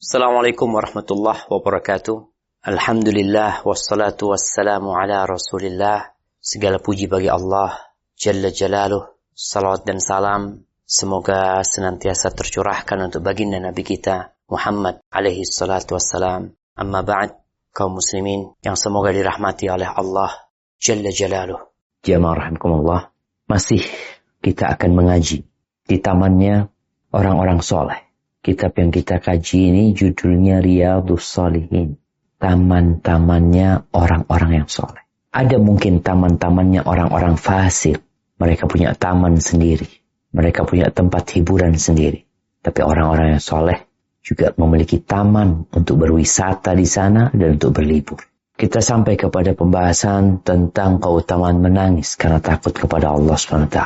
Assalamualaikum warahmatullahi wabarakatuh. Alhamdulillah wassalatu wassalamu ala Rasulillah. Segala puji bagi Allah Jalla Jalaluh. Salawat dan salam semoga senantiasa tercurahkan untuk baginda Nabi kita Muhammad alaihi salatu wassalam. Amma ba'd, kaum muslimin yang semoga dirahmati oleh Allah Jalla Jalaluh. Jamaah rahimakumullah, masih kita akan mengaji di tamannya orang-orang soleh. Kitab yang kita kaji ini judulnya Riyadhus Shalihin. Taman-tamannya orang-orang yang soleh. Ada mungkin taman-tamannya orang-orang fasik. Mereka punya taman sendiri. Mereka punya tempat hiburan sendiri. Tapi orang-orang yang soleh juga memiliki taman untuk berwisata di sana dan untuk berlibur. Kita sampai kepada pembahasan tentang keutamaan menangis karena takut kepada Allah SWT.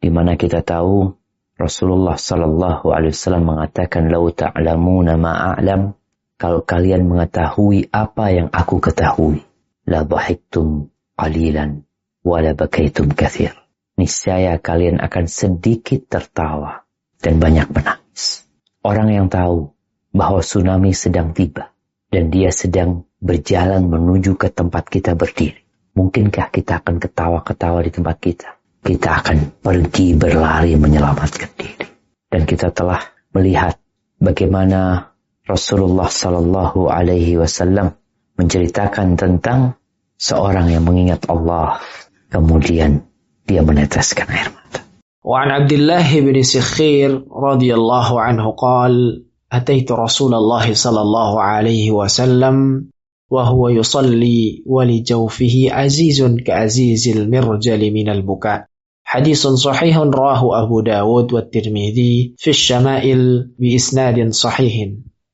Di mana kita tahu Rasulullah sallallahu alaihi wasallam mengatakan, "Lau ta'lamuna ma a'lam," kalau kalian mengetahui apa yang aku ketahui, la dhahiktum qalilan wa la bakaitum katsir. Niscaya kalian akan sedikit tertawa dan banyak menangis. Orang yang tahu bahwa tsunami sedang tiba dan dia sedang berjalan menuju ke tempat kita berdiri, mungkinkah kita akan ketawa-ketawa di tempat kita? Kita akan pergi berlari menyelamatkan diri. Dan kita telah melihat bagaimana Rasulullah sallallahu alaihi wasallam menceritakan tentang seorang yang mengingat Allah, kemudian dia meneteskan air mata. Wa an Abdullah bin Sikhir radhiyallahu anhu qala ataitu Rasulullah sallallahu alaihi wasallam wa huwa yusalli wa li jawfihi azizun ka azizil mirjali minal buka. حديث صحيح رواه أبو داود والترمذي في الشمائل بإسناد صحيح.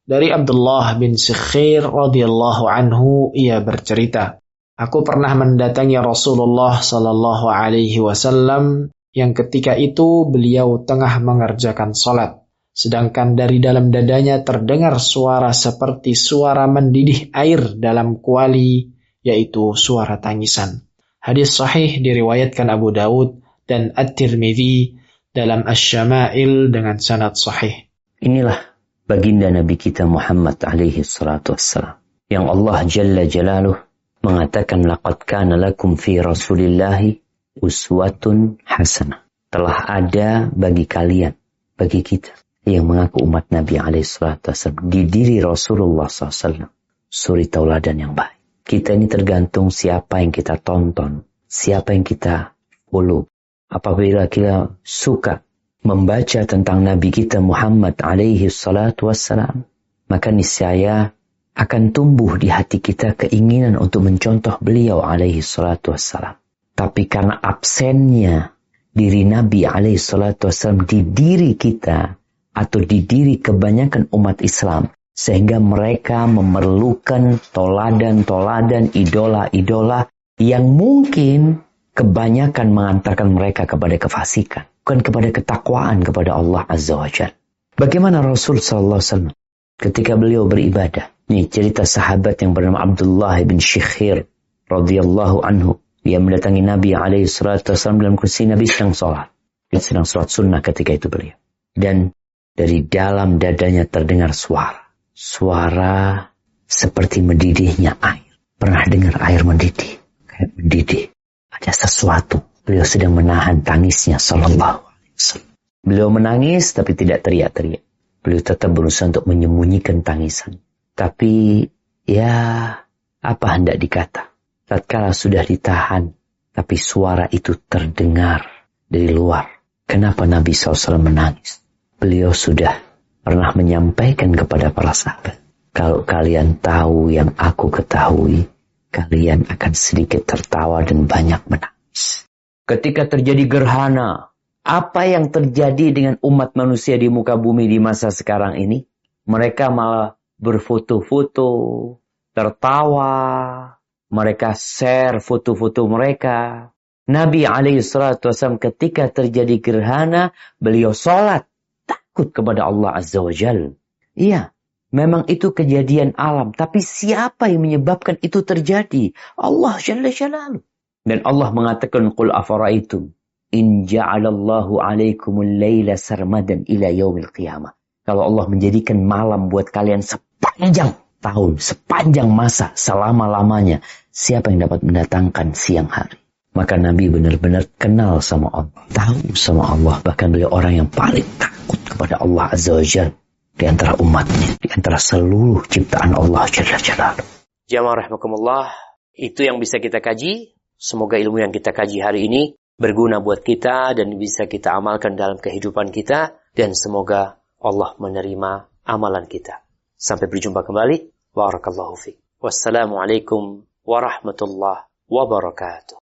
Dari Abdullah bin Sikhir radhiyallahu anhu, ia bercerita, aku pernah mendatangi Rasulullah sallallahu alaihi wasallam yang ketika itu beliau tengah mengerjakan salat, sedangkan dari dalam dadanya terdengar suara seperti suara mendidih air dalam kuali, yaitu suara tangisan. Hadis sahih diriwayatkan Abu Dawud dan At-Tirmidzi dalam Asy-Syama'il dengan sanad sahih. Inilah baginda Nabi kita Muhammad alaihi salatu wassalam, yang Allah Jalla Jalaluh mengatakan, laqad kana lakum fi Rasulillahi uswatun hasanah. Telah ada bagi kalian, bagi kita yang mengaku umat Nabi alaihi salatu wassalam, di diri Rasulullah SAW, suri tauladan yang baik. Kita ini tergantung siapa yang kita tonton, siapa yang kita follow. Apabila kita suka membaca tentang Nabi kita Muhammad alaihi salatu wassalam, maka niscaya akan tumbuh di hati kita keinginan untuk mencontoh beliau alaihi salatu wassalam. Tapi karena absennya diri Nabi alaihi salatu wassalam di diri kita atau di diri kebanyakan umat Islam, sehingga mereka memerlukan toladan-toladan, idola-idola yang mungkin kebanyakan mengantarkan mereka kepada kefasikan, bukan kepada ketakwaan kepada Allah Azza wa Jalla. Bagaimana Rasul sallallahu alaihi wasallam ketika beliau beribadah? Ini cerita sahabat yang bernama Abdullah bin Sikhir radhiyallahu anhu. Dia mendatangi Nabi alaihi salatu wasallam dalam kursi Nabi sedang sholat. Dia sedang sholat sunnah ketika itu beliau. Dan dari dalam dadanya terdengar suara. Suara seperti mendidihnya air. Pernah dengar air mendidih? Kayak mendidih. Ada sesuatu. Beliau sedang menahan tangisnya sallallahu alaihi wasallam. Beliau menangis tapi tidak teriak-teriak. Beliau tetap berusaha untuk menyembunyikan tangisan. Tapi ya apa hendak dikata. Tatkala sudah ditahan, tapi suara itu terdengar dari luar. Kenapa Nabi SAW menangis? Beliau sudah pernah menyampaikan kepada para sahabat, kalau kalian tahu yang aku ketahui, kalian akan sedikit tertawa dan banyak menangis. Ketika terjadi gerhana, apa yang terjadi dengan umat manusia di muka bumi di masa sekarang ini? Mereka malah berfoto-foto, tertawa, mereka share foto-foto mereka. Nabi SAW ketika terjadi gerhana, beliau sholat, takut kepada Allah Azza wa Jalla. Iya. Memang itu kejadian alam. Tapi siapa yang menyebabkan itu terjadi? Allah Jalla Jalaluh. Dan Allah mengatakan, Qul afara'aitum in ja'alallahu alaikumul layla sarmadan ila yaumil qiyamah. Kalau Allah menjadikan malam buat kalian sepanjang tahun, sepanjang masa, selama-lamanya, siapa yang dapat mendatangkan siang hari? Maka Nabi benar-benar kenal sama Allah, tahu sama Allah. Bahkan beliau orang yang paling takut kepada Allah Azza wa Jalla di antara umatnya, di antara seluruh ciptaan Allah Jalla Jalaluhu. Jamaah rahimakumullah, itu yang bisa kita kaji. Semoga ilmu yang kita kaji hari ini berguna buat kita dan bisa kita amalkan dalam kehidupan kita. Dan semoga Allah menerima amalan kita. Sampai berjumpa kembali. Barakallahu fiik. Wassalamualaikum warahmatullahi wabarakatuh.